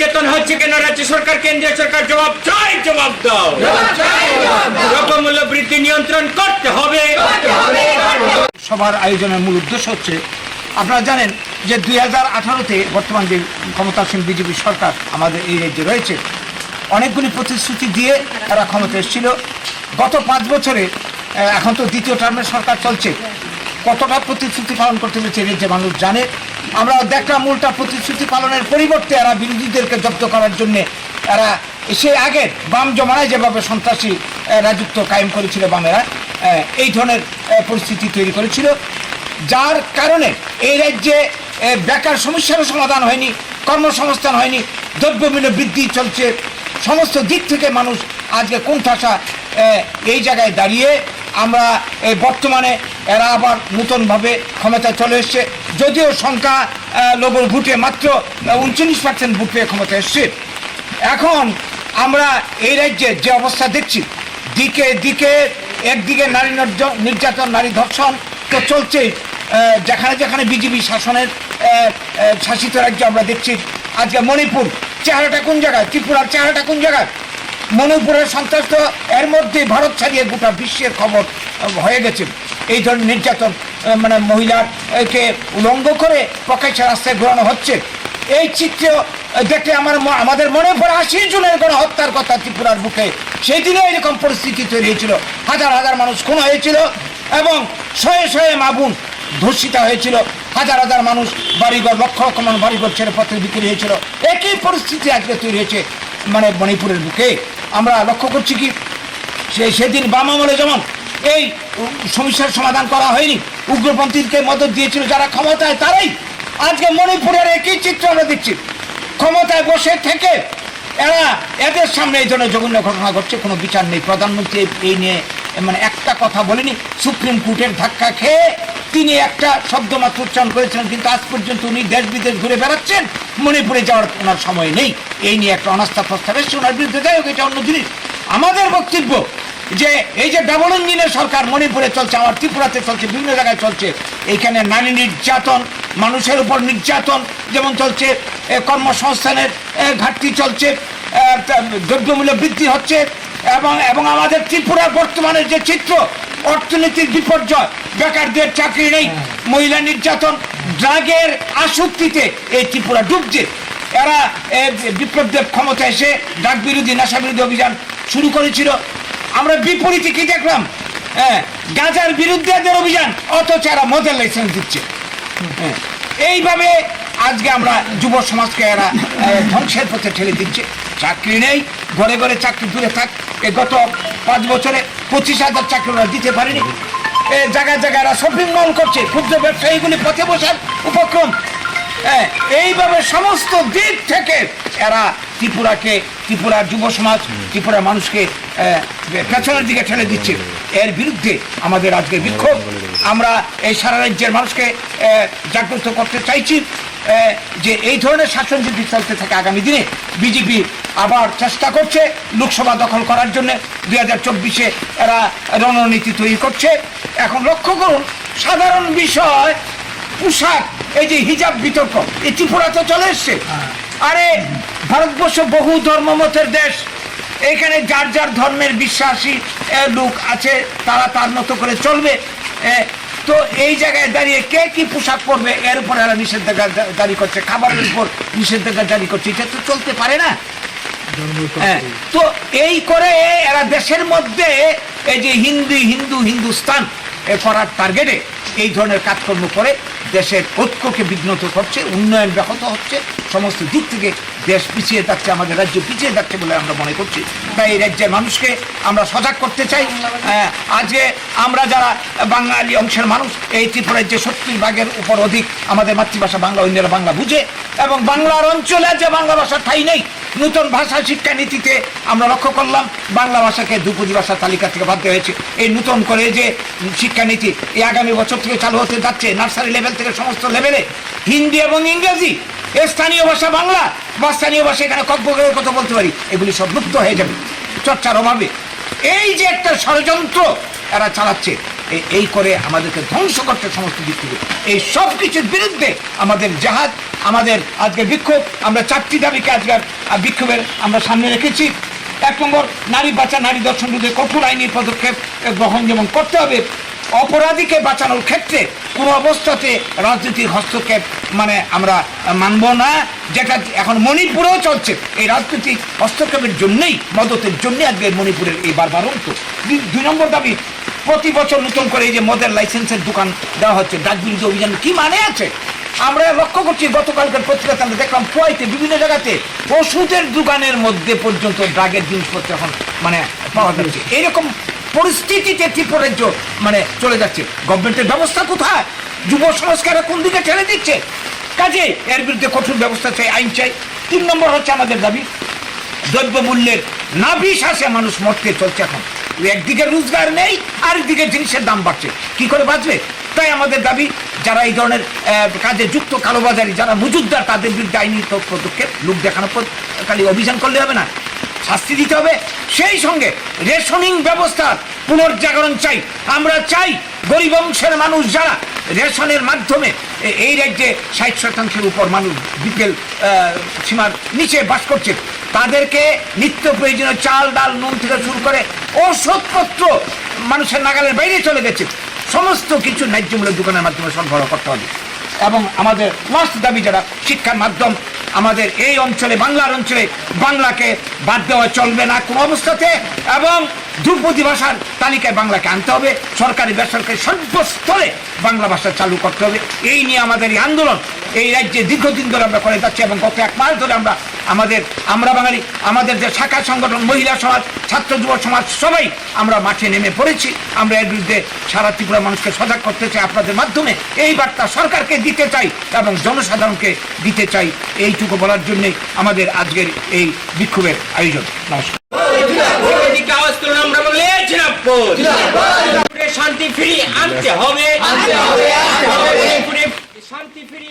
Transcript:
নির্যাতন হচ্ছে কেন রাজ্য সরকার কেন্দ্রীয় সরকার জবাব চাই, জবাব দাও। দ্রব্যমূল্য বৃদ্ধি নিয়ন্ত্রণ করতে হবে। সভার আয়োজনের মূল উদ্দেশ্য হচ্ছে, আপনারা জানেন যে 2018-তে বর্তমান যে ক্ষমতাসীন বিজেপি সরকার আমাদের এই রাজ্যে রয়েছে, অনেকগুলি প্রতিশ্রুতি দিয়ে তারা ক্ষমতা এসেছিল। গত 5 বছরে, এখন তো দ্বিতীয় টার্মের সরকার চলছে, কতটা প্রতিশ্রুতি পালন করতে পেরেছে এই রাজ্যে মানুষ জানে। আমরা দেখলাম উল্টা প্রতিশ্রুতি পালনের পরিবর্তে এরা বিরোধীদেরকে জব্দ করার জন্যে এরা সে আগের বাম জমানায় যেভাবে সন্ত্রাসী রাজত্ব কায়েম করেছিল বামেরা, এই ধরনের পরিস্থিতি তৈরি করেছিল, যার কারণে এই রাজ্যে বেকার সমস্যারও সমাধান হয়নি, কর্মসংস্থান হয়নি, দ্রব্যমূল্য বৃদ্ধি চলছে, সমস্ত দিক থেকে মানুষ আজকে কোণঠাসা। এই জায়গায় দাঁড়িয়ে আমরা বর্তমানে এরা আবার নতুনভাবে ক্ষমতায় চলে এসছে, যদিও সংখ্যা লঘু ভোটে মাত্র 39% ভোট পেয়ে ক্ষমতা এসছে। এখন আমরা এই রাজ্যে যে অবস্থা দেখছি, দিকে দিকে একদিকে নারী নির্যাতন, নারী ধর্ষণ তো চলছেই, যেখানে যেখানে বিজেপি শাসনের শাসিত রাজ্য আমরা দেখছি। আজকে মণিপুর চেহারাটা কোন জায়গায়, ত্রিপুরার চেহারাটা কোন জায়গায়, মণিপুরের সন্ত্রাস তো এর মধ্যে ভারত ছাড়িয়ে গোটা বিশ্বের খবর হয়ে গেছে। এই ধরনের নির্যাতন, মানে মহিলাকে উলঙ্গ করে প্রকাশ্যে রাস্তায় ঘোরানো হচ্ছে। এই চিত্র দেখে আমাদের মনে পড়ে 80 জনের গণহত্যার কথা ত্রিপুরার বুকে। সেই দিনে এরকম পরিস্থিতি তৈরি হয়েছিল, হাজার হাজার মানুষ খুন হয়েছিল এবং শয়ে শয়ে মা বোন ধর্ষিত হয়েছিল, হাজার হাজার মানুষ বাড়িঘর, লক্ষ লক্ষ মানুষ বাড়িঘর ছেড়ে পথে বিক্রি হয়েছিল। একই পরিস্থিতি আজকে তৈরি হয়েছে মানে মণিপুরের বুকে। আমরা লক্ষ্য করছি কি, সেদিন বাম আমলে যেমন এই সমস্যার সমাধান করা হয়নি, উগ্রপন্থীকে মদত দিয়েছিল যারা ক্ষমতায়, তারাই আজকে মণিপুরের একই চিত্র আমরা দেখছি। ক্ষমতায় বসে থেকে এদের সামনে এই ধরনের জঘন্য ঘটনা ঘটছে, কোনো বিচার নেই। প্রধানমন্ত্রী এই নিয়ে মানে একটা কথা বলেনি, সুপ্রিম কোর্টের ধাক্কা খেয়ে তিনি একটা শব্দ মাত্র উচ্চারণ করেছিলেন, কিন্তু আজ পর্যন্ত উনি দেশ বিদেশ ঘুরে বেড়াচ্ছেন, মণিপুরে যাওয়ার ওনার সময় নেই। এই নিয়ে একটা অনাস্থা প্রস্তাব এসছে ওনার বিরুদ্ধে। যাই হোক, এটা অন্য জিনিস। আমাদের বক্তব্য যে এই যে ডাবল ইঞ্জিনের সরকার মণিপুরে চলছে, আমার ত্রিপুরাতে চলছে, বিভিন্ন জায়গায় চলছে, এইখানে নারী নির্যাতন, মানুষের উপর নির্যাতন যেমন চলছে, কর্মসংস্থানের ঘাটতি চলছে, দ্রব্যমূল্য বৃদ্ধি হচ্ছে, এবং আমাদের ত্রিপুরার বর্তমানের যে চিত্র, অর্থনীতির বিপর্যয়, বেকারদের চাকরি নেই, মহিলা নির্যাতন, ড্রাগের আসক্তিতে এই ত্রিপুরা ডুবছে। এরা বিপ্লবদের ক্ষমতা এসে ড্রাগ বিরোধী, নেশা বিরোধী অভিযান শুরু করেছিল। আমরা বিপরীতে কি দেখলাম, গাঁজার বিরুদ্ধে এদের অভিযান, অথচ এরা মদের লাইসেন্স দিচ্ছে। এইভাবে আজকে আমরা যুব সমাজকে এরা ধ্বংসের পথে ঠেলে দিচ্ছে। চাকরি নেই, ঘরে ঘরে চাকরি দূরে থাক। গত 5 বছরে 25,000 চাকরি ওরা দিতে পারেনি। জায়গায় জায়গায় এরা শপিং মল করছে, ক্ষুদ্র ব্যবসায়ীগুলি পথে বসার উপক্রম। এইভাবে সমস্ত দিক থেকে এরা ত্রিপুরার যুব সমাজ, ত্রিপুরার মানুষকে পেছনের দিকে ঠেলে দিচ্ছে। এর বিরুদ্ধে আমাদের আজকে বিক্ষোভ। আমরা এই সারা রাজ্যের মানুষকে জাগ্রত করতে চাইছি যে এই ধরনের শাসন যদি চলতে থাকে, আগামী দিনে বিজেপি আবার চেষ্টা করছে লোকসভা দখল করার জন্য। 2024-এ এরা রণনীতি তৈরি করছে। এখন লক্ষ্য করুন, সাধারণ বিষয় পোশাক, এই যে হিজাব বিতর্ক, এই ত্রিপুরাতে চলে এসছে। আরে ভারতবর্ষ বহু ধর্মমতের দেশ, এখানে যার যার ধর্মের বিশ্বাসী লোক আছে, তারা তার মতো করে চলবে। তো এই জায়গায় দাঁড়িয়ে কে কি পোশাক পরবে এর উপর এরা নিষেধাজ্ঞা জারি করছে, খাবারের উপর নিষেধাজ্ঞা জারি করছে। এটা তো চলতে পারে না। তো এই করে এরা দেশের মধ্যে এই যে হিন্দুস্তান করার টার্গেটে এই ধরনের কাজকর্ম করে দেশের ঐক্যকে বিঘ্নত করছে, উন্নয়ন ব্যাহত হচ্ছে, সমস্ত দিক থেকে দেশ পিছিয়ে যাচ্ছে, আমাদের রাজ্য পিছিয়ে যাচ্ছে বলে আমরা মনে করছি। তাই এই রাজ্যের মানুষকে আমরা সজাগ করতে চাই। আজকে আমরা যারা বাঙালি অংশের মানুষ, এই ত্রিপুরার যে 70% উপর অধিক আমাদের মাতৃভাষা বাংলা, অন্যরা বাংলা বুঝে, এবং বাংলার অঞ্চলে যে বাংলা ভাষার ঠাঁই নেই। নতুন ভাষা শিক্ষা নীতিতে আমরা লক্ষ্য করলাম বাংলা ভাষাকে ধ্রুপদী ভাষার তালিকা থেকে বাদ দেওয়া হয়েছে। এই নতুন করে যে শিক্ষানীতি এই আগামী বছর থেকে চালু হতে যাচ্ছে, নার্সারি লেভেল থেকে সমস্ত লেভেলে হিন্দি এবং ইংরেজি, স্থানীয় ভাষা বাংলা বা স্থানীয় ভাষা এখানে কক্সবাজারের কথা বলতে পারি, এগুলি সব লুপ্ত হয়ে যাবে চর্চার অভাবে। এই যে একটা ষড়যন্ত্র এরা চালাচ্ছে, এই করে আমাদেরকে ধ্বংস করতে সমস্ত দিক থেকে এই সব কিছুর বিরুদ্ধে আমাদের জাহাজ, আমাদের আজকের বিক্ষোভ, আমরা 4টি দাবিকে আজকের বিক্ষোভের আমরা সামনে রেখেছি। 1 নম্বর, নারী বাঁচা, নারী ধর্ষণ রোধে কঠোর আইনি পদক্ষেপ গ্রহণ যেমন করতে হবে। অপরাধীকে বাঁচানোর ক্ষেত্রে কোনো অবস্থাতে রাজনীতির হস্তক্ষেপ মানে আমরা মানব না, যেটা এখন মণিপুরেও চলছে। এই রাজনৈতিক হস্তক্ষেপের জন্যই, মদতের জন্যই আজকে মণিপুরের এই বারবারন্ত। 2 নম্বর দাবি, প্রতি বছর নতুন করে এই যে মদের লাইসেন্সের দোকান দেওয়া হচ্ছে, ড্রাগ বিরোধী অভিযান কি মানে আছে? আমরা লক্ষ্য করছি, গতকালকের পত্রিকাতে আমরা দেখলাম কুয়াইতে বিভিন্ন জায়গাতে ওষুধের দোকানের মধ্যে পর্যন্ত ড্রাগের জিনিসপত্র এখন মানে পাওয়া যাচ্ছে। এইরকম পরিস্থিতিতে ত্রিপুরা রাজ্য মানে চলে যাচ্ছে। গভর্নমেন্টের ব্যবস্থা কোথায়? যুব সংস্কারে কোন দিকে ঠেলে দিচ্ছে? কাজে এর বিরুদ্ধে কঠোর ব্যবস্থা চাই, আইন চাই। 3 নম্বর হচ্ছে আমাদের দাবি, দ্রব্যমূল্যের নাভিশ্বাসে মানুষ মরতে চলছে এখন। একদিকে রোজগার নেই, আরেকদিকে জিনিসের দাম বাড়ছে, কি করে বাঁচবে? তাই আমাদের দাবি, যারা এই ধরনের কাজে যুক্ত, কালোবাজারি যারা মজুদদার, তাদের বিরুদ্ধে আইনি পদক্ষেপ। লোক দেখানো খালি অভিযান করলে হবে না, শাস্তি দিতে হবে। সেই সঙ্গে রেশনিং ব্যবস্থার পুনর্জাগরণ চাই। আমরা চাই গরিব অংশের মানুষ যারা রেশনের মাধ্যমে এই রাজ্যে 60% উপর মানুষ বিকেল সীমার নিচে বাস করছে, তাদেরকে নিত্য প্রয়োজনীয় চাল, ডাল, নুন থেকে শুরু করে ওষুধপত্র মানুষের নাগালের বাইরে চলে গেছে, সমস্ত কিছু ন্যায্য মূল্যের দোকানের মাধ্যমে সরবরাহ করতে হবে। এবং আমাদের লাস্ট দাবি, যারা শিক্ষার মাধ্যম, আমাদের এই অঞ্চলে, বাংলার অঞ্চলে বাংলাকে বাদ দেওয়া চলবে না কোনো অবস্থাতে, এবং ধ্রুপদী ভাষার তালিকায় বাংলাকে আনতে হবে। সরকারি বেসরকারি সর্বস্তরে বাংলা ভাষা চালু করতে হবে। এই নিয়ে আমাদের এই আন্দোলন এই রাজ্যে দীর্ঘদিন ধরে আমরা করে যাচ্ছি, এবং গত 1 মাস ধরে আমরা বাঙালি, আমাদের যে শাখা সংগঠন, মহিলা সমাজ, ছাত্র যুব সমাজ, সবাই আমরা মাঠে নেমে পড়েছি। আমরা এর বিরুদ্ধে সারা ত্রিপুরা মানুষকে সজাগ করতে চাই, আপনাদের মাধ্যমে এই বার্তা সরকারকে দিতে চাই এবং জনসাধারণকে দিতে চাই। এইটুকু বলার জন্যই আমাদের আজকের এই বিক্ষোভের আয়োজন। নমস্কার। আমরা বলে শান্তি ফিরিয়ে আনতে হবে, শান্তি ফিরিয়ে